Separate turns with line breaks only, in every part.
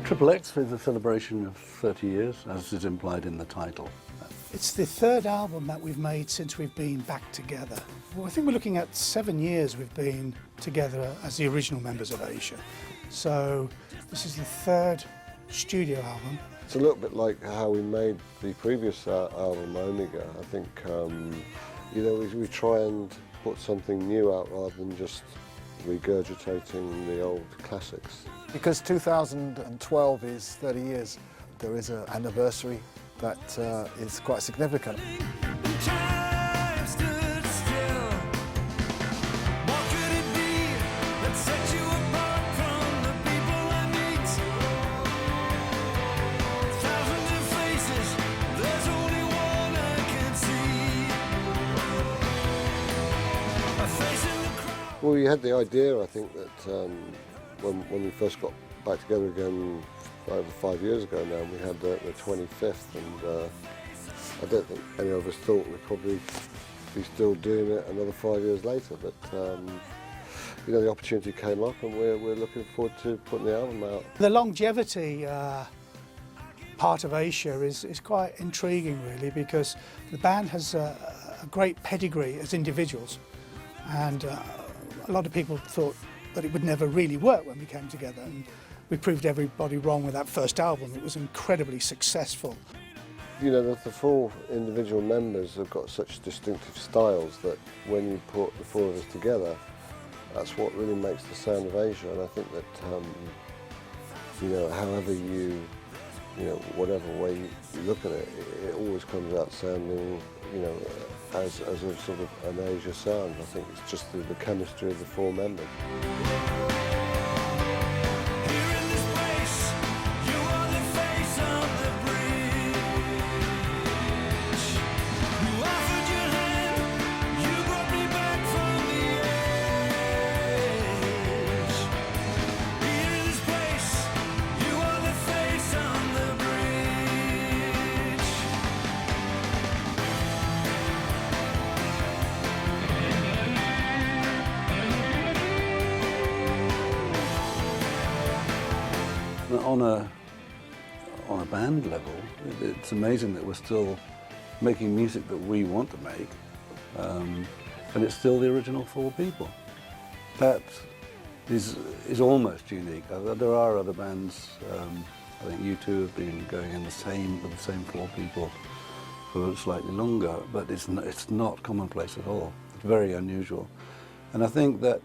XXX is a celebration of 30 years, as is implied in the title.
It's the third album that we've made since we've been back together. Well, I think we're looking at 7 years we've been together as the original members of Asia. So this is the third studio album.
It's a little bit like how we made the previous album, Omega. I think, you know, we try and put something new out rather than just regurgitating the old classics.
Because 2012 is 30 years, there is an anniversary that is quite significant.
Well, we had the idea, I think, that when we first got back together again over 5 years ago now, we had the 25th, and I don't think any of us thought we'd probably be still doing it another 5 years later, but you know, the opportunity came up and we're looking forward to putting the album out.
The longevity part of Asia is quite intriguing, really, because the band has a great pedigree as individuals, and a lot of people thought that it would never really work when we came together, and we proved everybody wrong with that first album. It was incredibly successful.
You know, the 4 individual members have got such distinctive styles that when you put the 4 of us together, that's what really makes the sound of Asia. And I think that, you know, however you know, whatever way you look at it, it always comes out sounding, you know, as a sort of an Asia sound. I think it's just the chemistry of the 4 members.
On a band level, it's amazing that we're still making music that we want to make, and it's still the original 4 people. That is almost unique. There are other bands. I think you two have been going in with the same 4 people for slightly longer, but it's not commonplace at all. It's very unusual, and I think that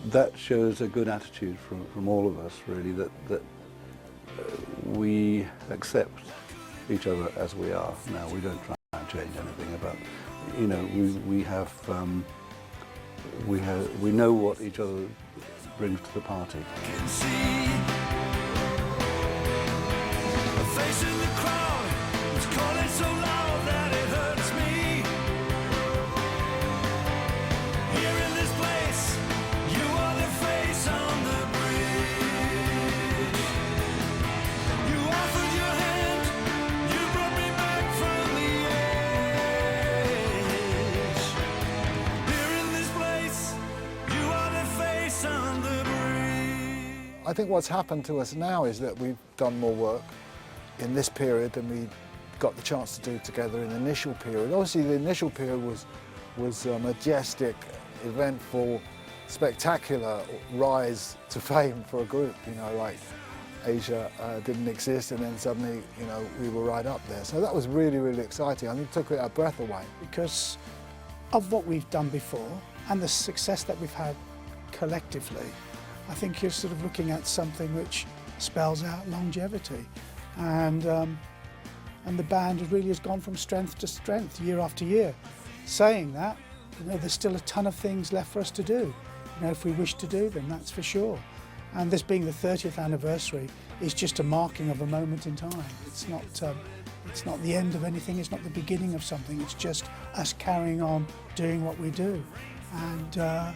that shows a good attitude from all of us, really, that we accept each other as we are. Now, we don't try and change anything about, you know, we know what each other brings to the party.
I think what's happened to us now is that we've done more work in this period than we got the chance to do together in the initial period. Obviously, the initial period was a majestic, eventful, spectacular rise to fame for a group. You know, like Asia didn't exist, and then suddenly, you know, we were right up there. So that was really, really exciting. I mean, it took our breath away.
Because of what we've done before and the success that we've had collectively, I think you're sort of looking at something which spells out longevity, and the band really has gone from strength to strength year after year. Saying that, you know, there's still a ton of things left for us to do. You know, if we wish to do them, that's for sure. And this being the 30th anniversary is just a marking of a moment in time. It's not the end of anything. It's not the beginning of something. It's just us carrying on doing what we do, and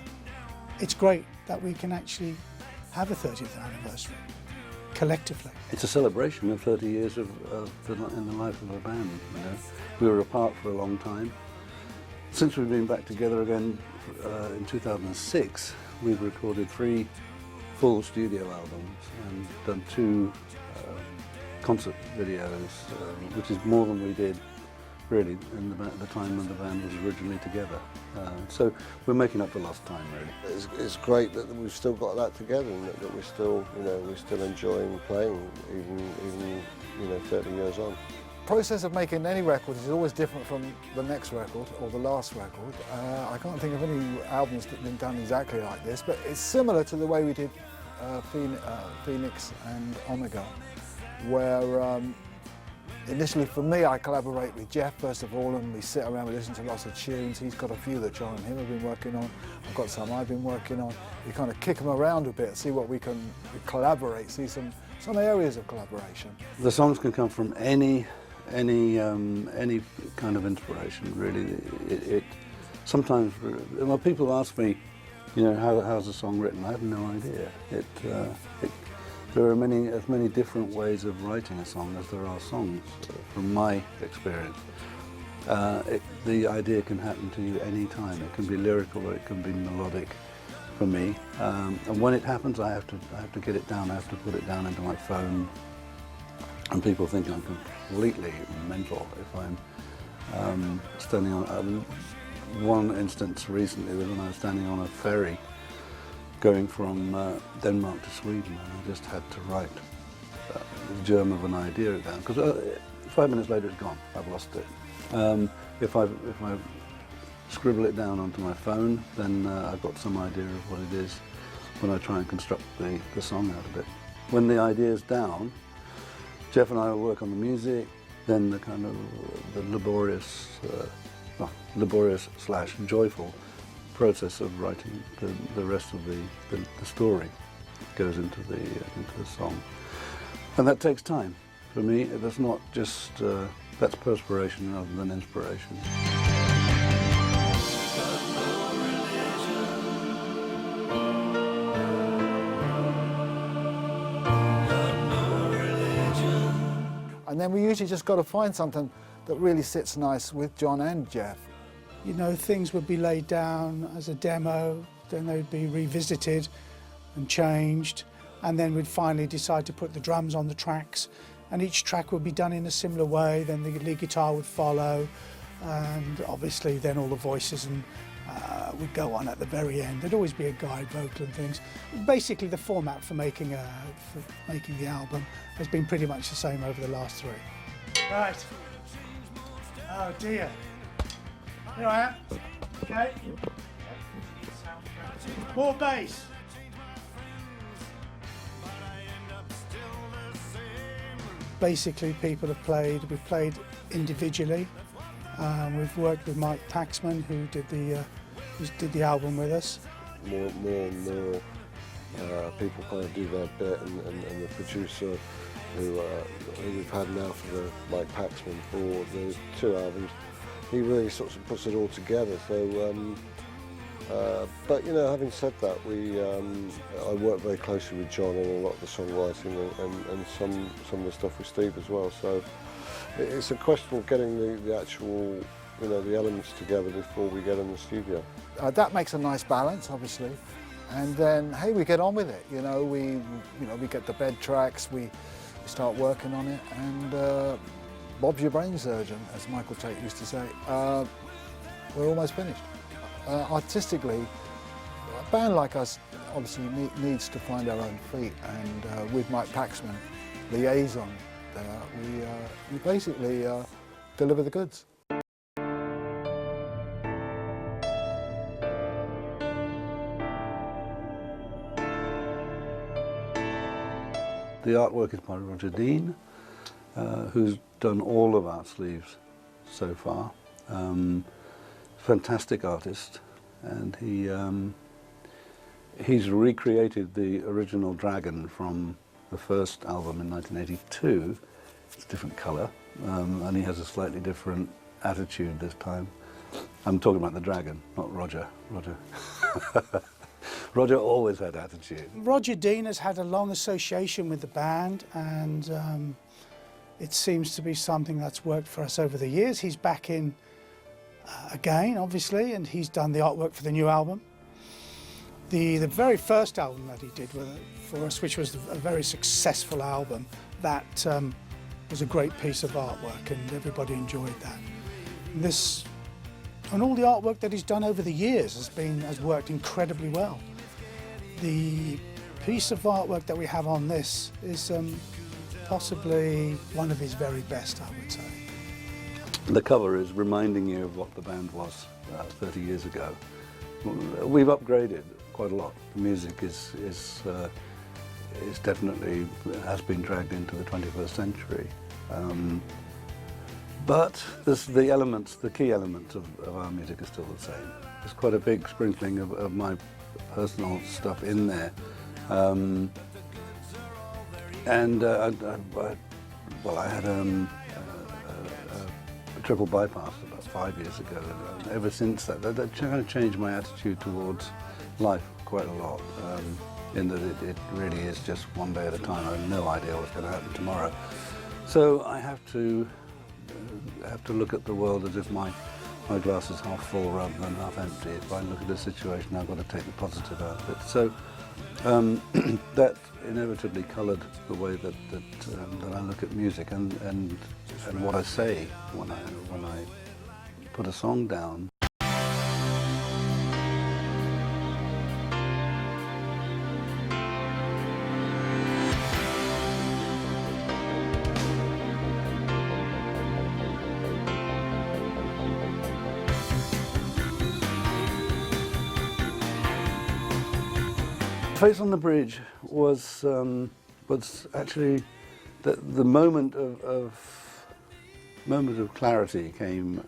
it's great that we can actually have a 30th anniversary collectively.
It's a celebration of 30 years in the life of a band. You know, we were apart for a long time. Since we've been back together again in 2006, we've recorded 3 full studio albums and done 2 concert videos, which is more than we did really in the time when the band was originally together. So we're making up for lost time, really.
It's great that we've still got that together and that we're still, we're still enjoying playing even 30 years on.
The process of making any record is always different from the next record or the last record. I can't think of any albums that have been done exactly like this, but it's similar to the way we did Phoenix and Omega, where initially for me I collaborate with Jeff first of all, and we sit around, we listen to lots of tunes. He's got a few that John and him have been working on, I've got some I've been working on. We kind of kick them around a bit, see what we can collaborate, see some areas of collaboration.
The songs can come from any kind of inspiration, really. Sometimes, well, people ask me, how's a song written? I have no idea. There are as many different ways of writing a song as there are songs, from my experience. The idea can happen to you any time. It can be lyrical or it can be melodic for me. And when it happens, I have to get it down. I have to put it down into my phone. And people think I'm completely mental if I'm standing on. One instance recently was when I was standing on a ferry going from Denmark to Sweden, and I just had to write the germ of an idea down, because 5 minutes later it's gone. I've lost it. If I scribble it down onto my phone, then I've got some idea of what it is when I try and construct the song out of it. When the idea's down, Jeff and I will work on the music, then the kind of the laborious/joyful process of writing the rest of the story goes into the song, and that takes time. For me, that's not just that's perspiration rather than inspiration.
And then we usually just got to find something that really sits nice with John and Jeff.
Things would be laid down as a demo, then they'd be revisited and changed, and then we'd finally decide to put the drums on the tracks, and each track would be done in a similar way. Then the lead guitar would follow, and obviously then all the voices and would go on at the very end. There'd always be a guide vocal and things. Basically the format for making the album has been pretty much the same over the last 3. Right. Oh dear. Here I am. Okay. More bass. Basically, we've played individually. We've worked with Mike Paxman, who did the album with us.
More and more people kind of do their bit, and the producer who we've had now for the Mike Paxman for the 2 albums, he really sort of puts it all together. So, but having said that, I work very closely with John on a lot of the songwriting and some of the stuff with Steve as well. So it's a question of getting the actual, the elements together before we get in the studio.
That makes a nice balance, obviously, and then hey, we get on with it. We get the bed tracks, we start working on it, and Bob's your brain surgeon, as Michael Tate used to say. We're almost finished. Artistically, a band like us obviously needs to find our own feet, and with Mike Paxman, liaison, we basically deliver the goods.
The artwork is by Roger Dean, who's done all of our sleeves so far. Fantastic artist, and he's recreated the original dragon from the first album in 1982. It's a different colour, and he has a slightly different attitude this time. I'm talking about the dragon, not Roger. Roger always had attitude.
Roger Dean has had a long association with the band, and it seems to be something that's worked for us over the years. He's back in again, obviously, and he's done the artwork for the new album. The very first album that he did for us, which was a very successful album, that was a great piece of artwork and everybody enjoyed that. And all the artwork that he's done over the years has worked incredibly well. The piece of artwork that we have on this is possibly one of his very best, I would say.
The cover is reminding you of what the band was 30 years ago. We've upgraded quite a lot. The music is definitely has been dragged into the 21st century. But the elements, the key elements of our music are still the same. There's quite a big sprinkling of my personal stuff in there. I had a triple bypass about 5 years ago. And ever since that kind of changed my attitude towards life quite a lot. In that it really is just one day at a time. I have no idea what's going to happen tomorrow. So I have to look at the world as if my glass is half full rather than half empty. If I look at a situation, I've got to take the positive out of it. So that inevitably coloured the way that I look at music and what I say when I put a song down. Face on the Bridge was actually the moment of clarity came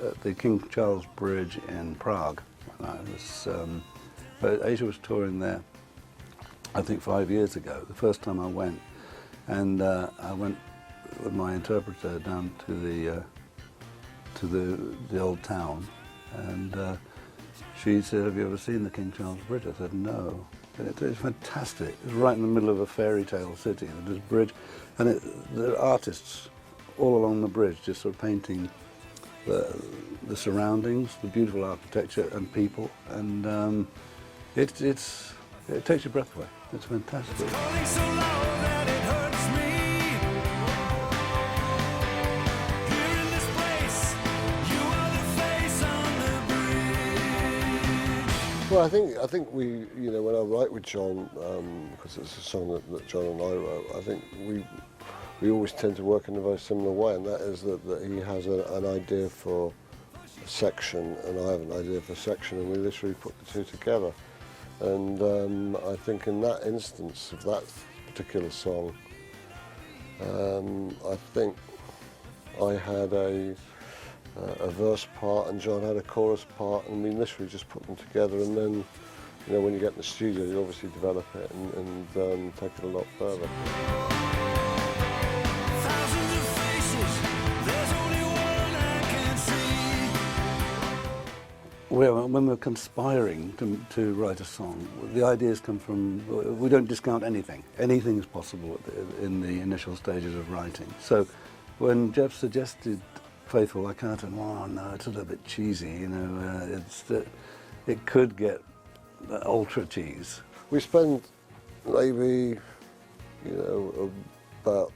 at the King Charles Bridge in Prague. When Asia was touring there, I think 5 years ago. The first time I went, and I went with my interpreter down to the old town, and she said, "Have you ever seen the King Charles Bridge?" I said, "No." And it's fantastic. It's right in the middle of a fairy tale city. There's a bridge, and there are artists all along the bridge just sort of painting the surroundings, the beautiful architecture and people, and it takes your breath away. It's fantastic.
Well, I think we, when I write with John, because it's a song that John and I wrote, I think we always tend to work in a very similar way, and that is that he has an idea for a section, and I have an idea for a section, and we literally put the two together. And I think in that instance of that particular song, I think I had a verse part and John had a chorus part, and we literally just put them together, and then when you get in the studio you obviously develop it and take it a lot further.
Well, when we're conspiring to write a song, the ideas come from, we don't discount anything. Anything is possible in the initial stages of writing. So when Jeff suggested Faithful, I kind of thought, oh no, it's a little bit cheesy, it could get ultra cheese.
We spend maybe, about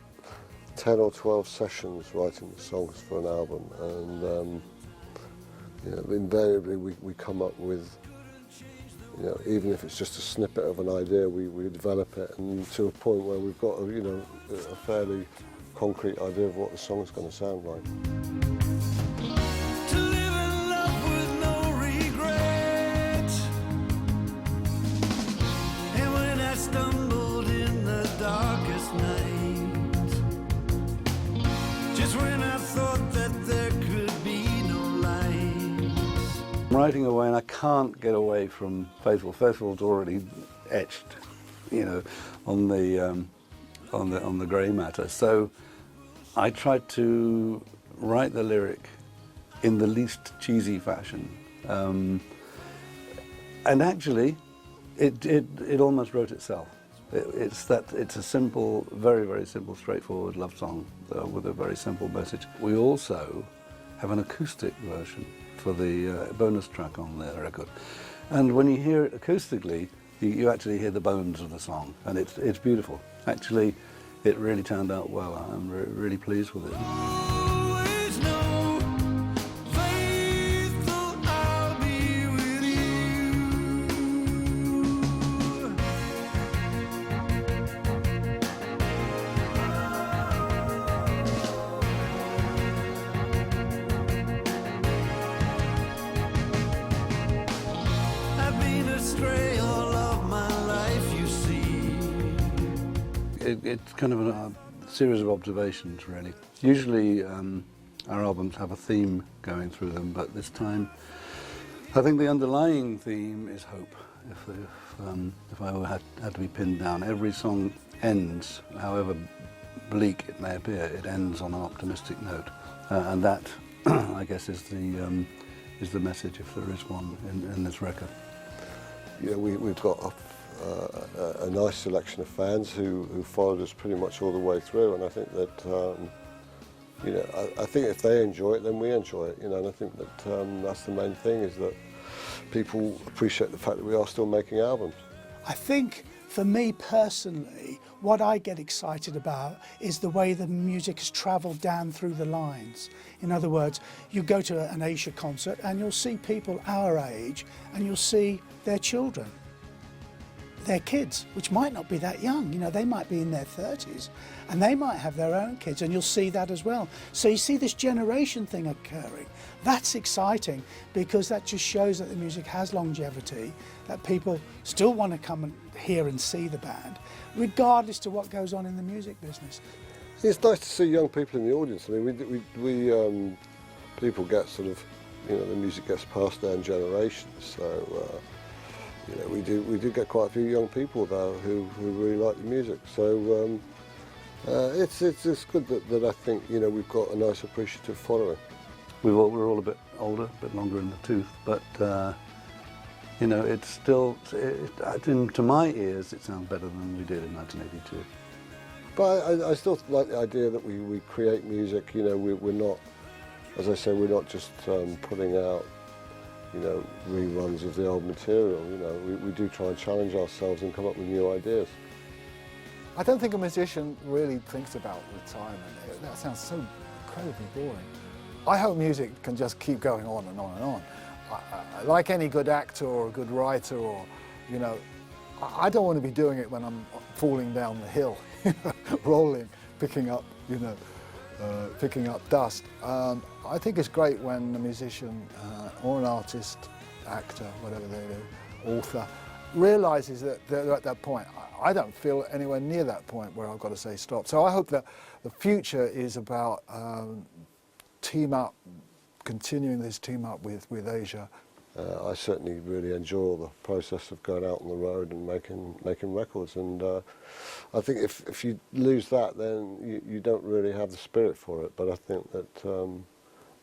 10 or 12 sessions writing the songs for an album, and invariably we come up with, even if it's just a snippet of an idea, we develop it, and to a point where we've got a fairly concrete idea of what the song's going to sound like.
I'm writing away, and I can't get away from Faithful. Faithful's already etched, on the grey matter. So I tried to write the lyric in the least cheesy fashion, and actually, it almost wrote itself. It's a simple, very, very simple, straightforward love song with a very simple message. We also have an acoustic version for the bonus track on the record, And when you hear it acoustically, you actually hear the bones of the song, and it's beautiful. Actually, it really turned out well. I'm really pleased with it. It's kind of a series of observations, really. Usually our albums have a theme going through them, but this time I think the underlying theme is hope. If I had to be pinned down, every song ends, however bleak it may appear, it ends on an optimistic note, and that, I guess, is the message, if there is one, in this record.
Yeah, we've got a nice selection of fans who followed us pretty much all the way through, and I think that you know, I think if they enjoy it, then we enjoy it. You know, and I think that that's the main thing, is that people appreciate the fact that we are still making albums.
I think for me personally, what I get excited about is the way the music has travelled down through the lines. In other words, you go to an Asia concert and you'll see people our age, and you'll see their children, their kids, which might not be that young. You know, they might be in their 30s and they might have their own kids, and you'll see that as well. So you see this generation thing occurring. That's exciting, because that just shows that the music has longevity, that people still want to come and hear and see the band, regardless to what goes on in the music business.
It's nice to see young people in the audience. I mean, we people get sort of, you know, the music gets passed down generations, so you know, we do get quite a few young people though who really like the music. So it's good that I think, you know, we've got a nice appreciative following.
We're all a bit older, a bit longer in the tooth, but you know, it's still, to my ears, it sounds better than we did in 1982.
But I still like the idea that we create music. You know, we're not, as I say, we're not just putting out, you know, reruns of the old material. You know, we do try and challenge ourselves and come up with new ideas.
I don't think a musician really thinks about retirement. That sounds so incredibly boring. I hope music can just keep going on and on and on. Like any good actor or a good writer, or, you know, I don't want to be doing it when I'm falling down the hill, rolling, picking up, you know, picking up dust. I think it's great when a musician or an artist, actor, whatever they do, author, realises that they're at that point. I don't feel anywhere near that point where I've got to say stop. So I hope that the future is about team up, continuing this team up with Asia.
I certainly really enjoy the process of going out on the road and making records, and I think if you lose that, then you don't really have the spirit for it. But I think that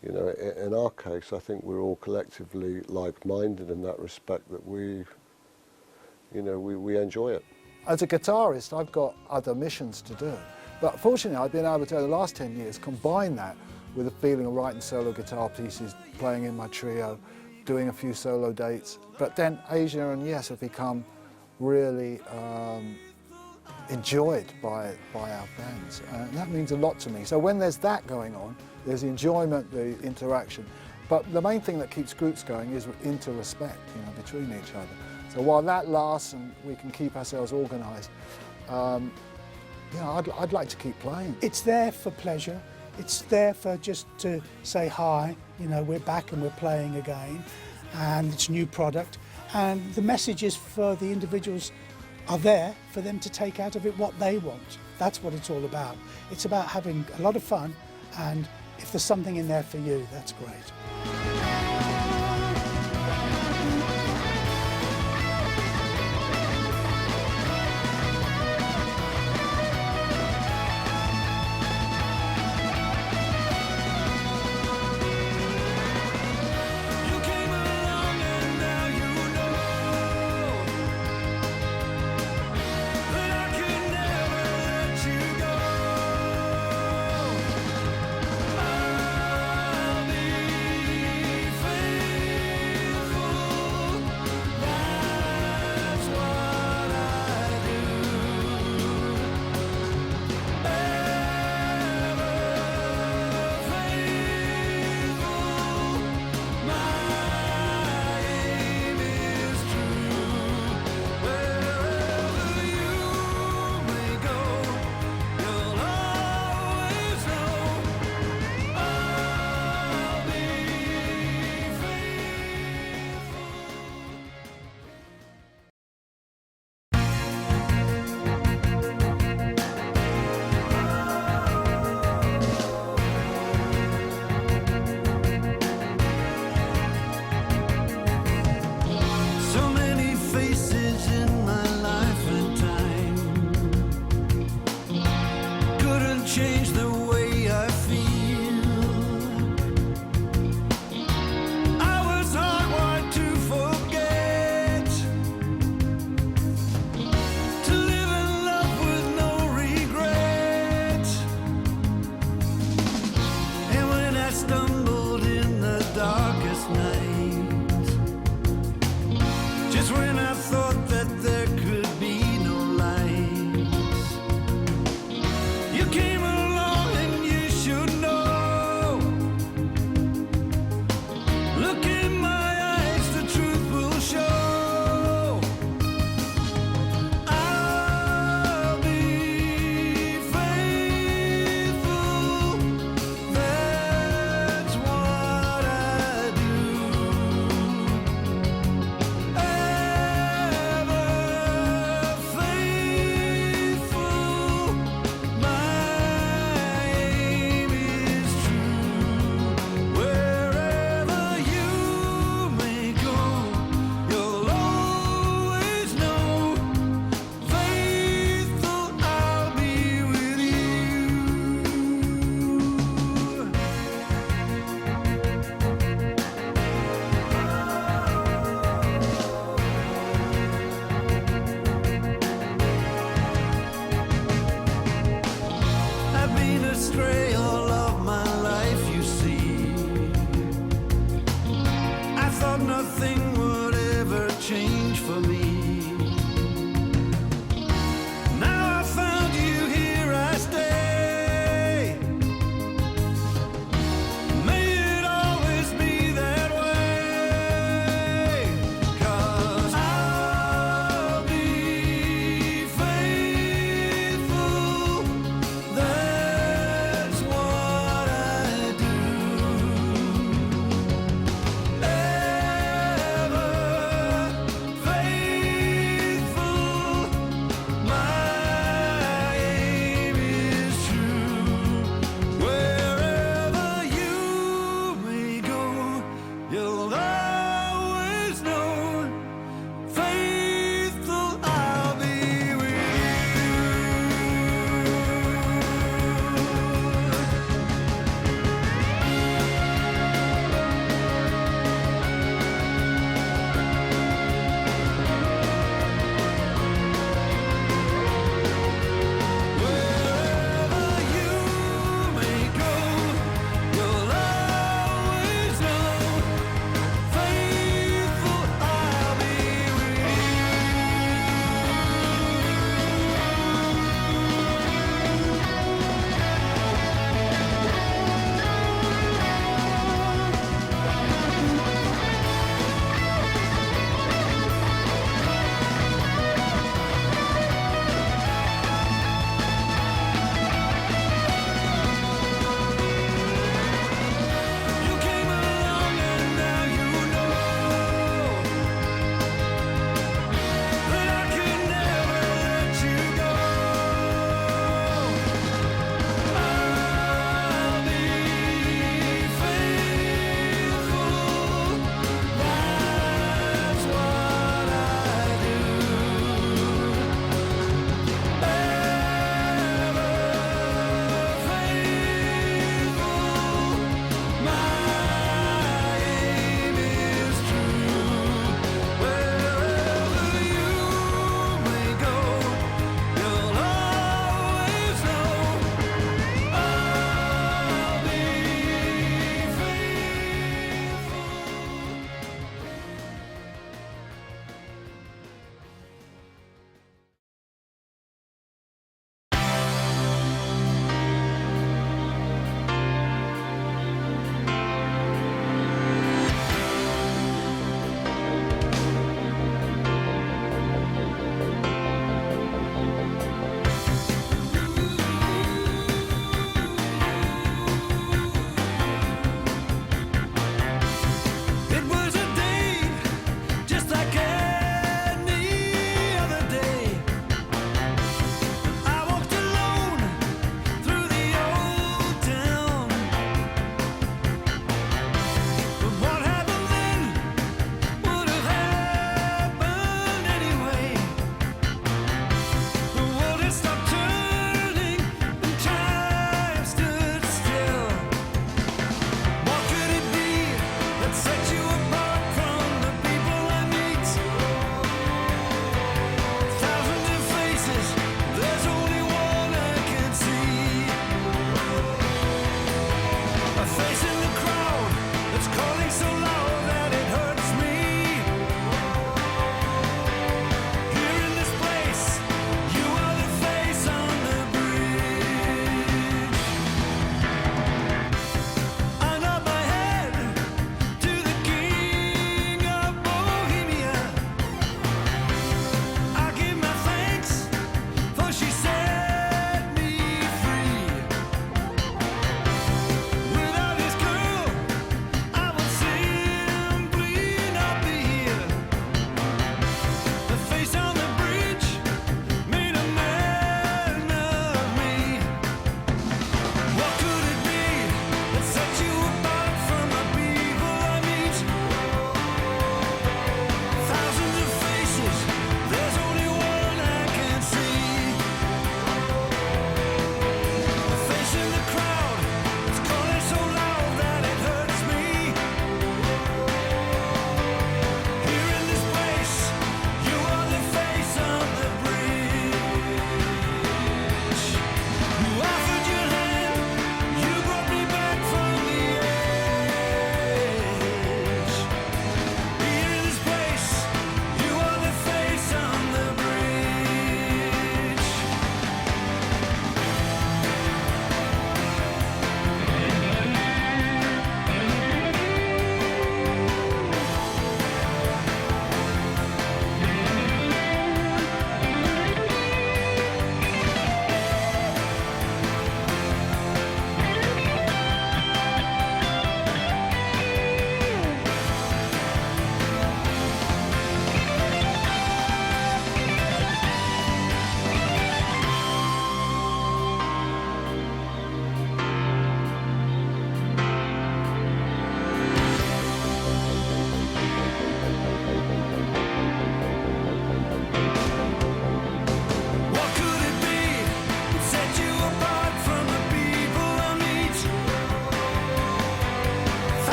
you know, in our case, I think we're all collectively like-minded in that respect, that we enjoy it. As a guitarist, I've got other missions to do, but fortunately I've been able to, over the last 10 years, combine that with a feeling of writing solo guitar pieces, playing in my trio, doing a few solo dates. But then Asia and Yes have become really enjoyed by our fans, and that means a lot to me. So when there's that going on, there's the enjoyment, the interaction, but the main thing that keeps groups going is inter-respect, you know, between each other. So while that lasts and we can keep ourselves organised, you know, I'd like to keep playing.
It's there for pleasure. It's there for just to say hi, you know, we're back and we're playing again, and it's a new product, and the messages for the individuals are there for them to take out of it what they want. That's what it's all about. It's about having a lot of fun, and if there's something in there for you, that's great.